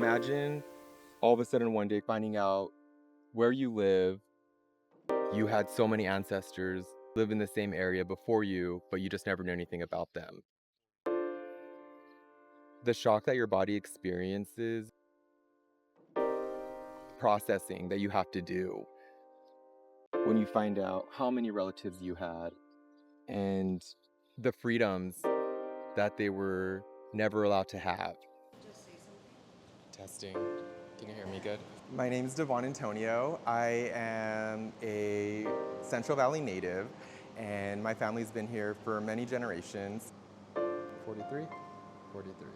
Imagine all of a sudden one day finding out where you live, you had so many ancestors live in the same area before you, but you just never knew anything about them. The shock that your body experiences, processing that you have to do when you find out how many relatives you had and the freedoms that they were never allowed to have. Testing. Can you hear me good? My name is Devon Antonio. I am a Central Valley native, and my family's been here for many generations. 43? 43.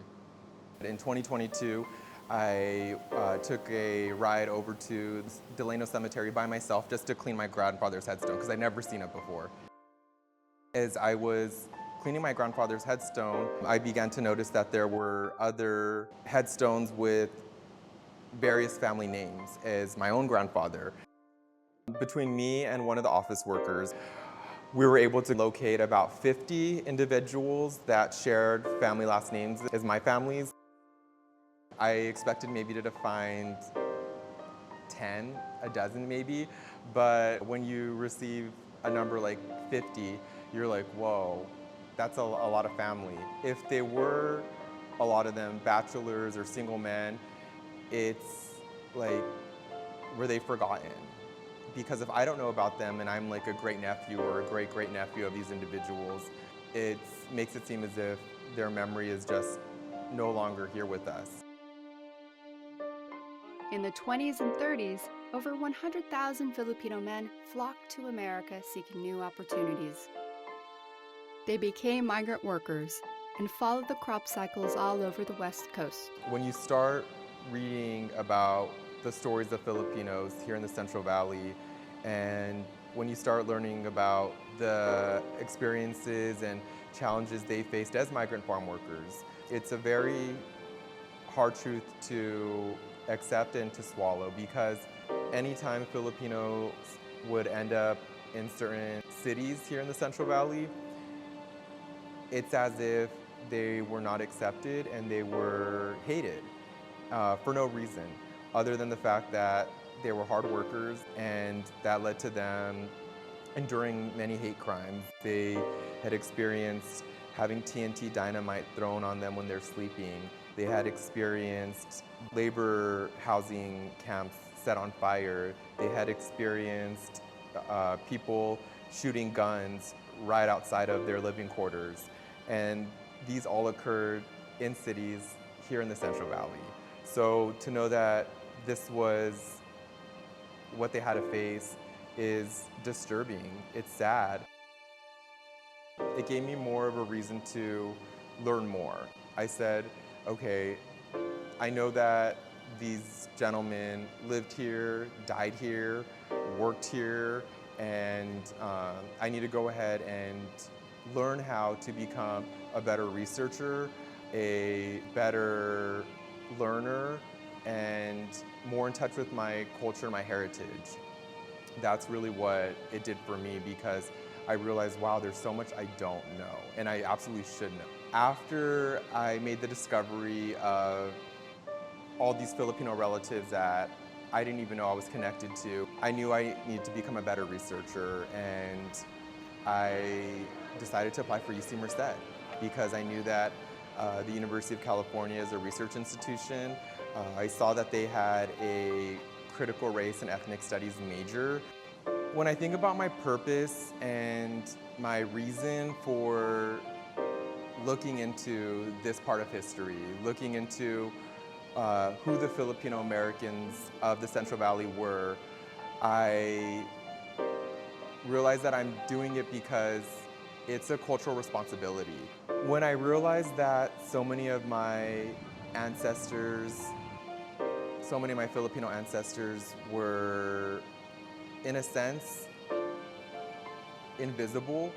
In 2022, I took a ride over to Delano Cemetery by myself just to clean my grandfather's headstone, because I'd never seen it before. As I was cleaning my grandfather's headstone, I began to notice that there were other headstones with various family names as my own grandfather. Between me and one of the office workers, we were able to locate about 50 individuals that shared family last names as my family's. I expected maybe to find 10, a dozen maybe, but when you receive a number like 50, you're like, whoa, that's a lot of family. If they were, a lot of them, bachelors or single men, it's like, were they forgotten? Because if I don't know about them and I'm like a great nephew or a great great nephew of these individuals, it makes it seem as if their memory is just no longer here with us. In the 20s and 30s, over 100,000 Filipino men flocked to America seeking new opportunities. They became migrant workers and followed the crop cycles all over the West Coast. When you start reading about the stories of Filipinos here in the Central Valley, and when you start learning about the experiences and challenges they faced as migrant farm workers, it's a very hard truth to accept and to swallow, because anytime Filipinos would end up in certain cities here in the Central Valley, it's as if they were not accepted and they were hated for no reason other than the fact that they were hard workers, and that led to them enduring many hate crimes. They had experienced having TNT dynamite thrown on them when they're sleeping. They had experienced labor housing camps set on fire. They had experienced people shooting guns right outside of their living quarters. And these all occurred in cities here in the Central Valley. So to know that this was what they had to face is disturbing. It's sad. It gave me more of a reason to learn more. I said, okay, I know that these gentlemen lived here, died here, worked here, and I need to go ahead and learn how to become a better researcher, a better learner, and more in touch with my culture, my heritage. That's really what it did for me, because I realized, wow, there's so much I don't know, and I absolutely should know. After I made the discovery of all these Filipino relatives that I didn't even know I was connected to, I knew I needed to become a better researcher, and I decided to apply for UC Merced because I knew that the University of California is a research institution. I saw that they had a critical race and ethnic studies major. When I think about my purpose and my reason for looking into this part of history, looking into who the Filipino Americans of the Central Valley were, I realized that I'm doing it because it's a cultural responsibility. When I realized that so many of my ancestors, so many of my Filipino ancestors were, in a sense, invisible,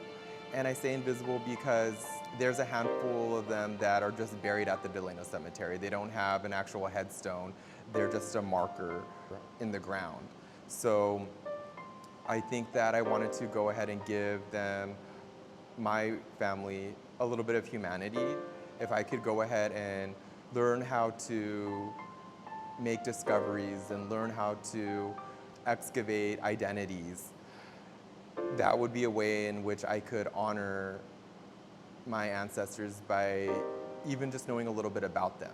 and I say invisible because there's a handful of them that are just buried at the Delano Cemetery. They don't have an actual headstone. They're just a marker in the ground. So I think that I wanted to go ahead and give them, my family, a little bit of humanity. If I could go ahead and learn how to make discoveries and learn how to excavate identities, that would be a way in which I could honor my ancestors by even just knowing a little bit about them.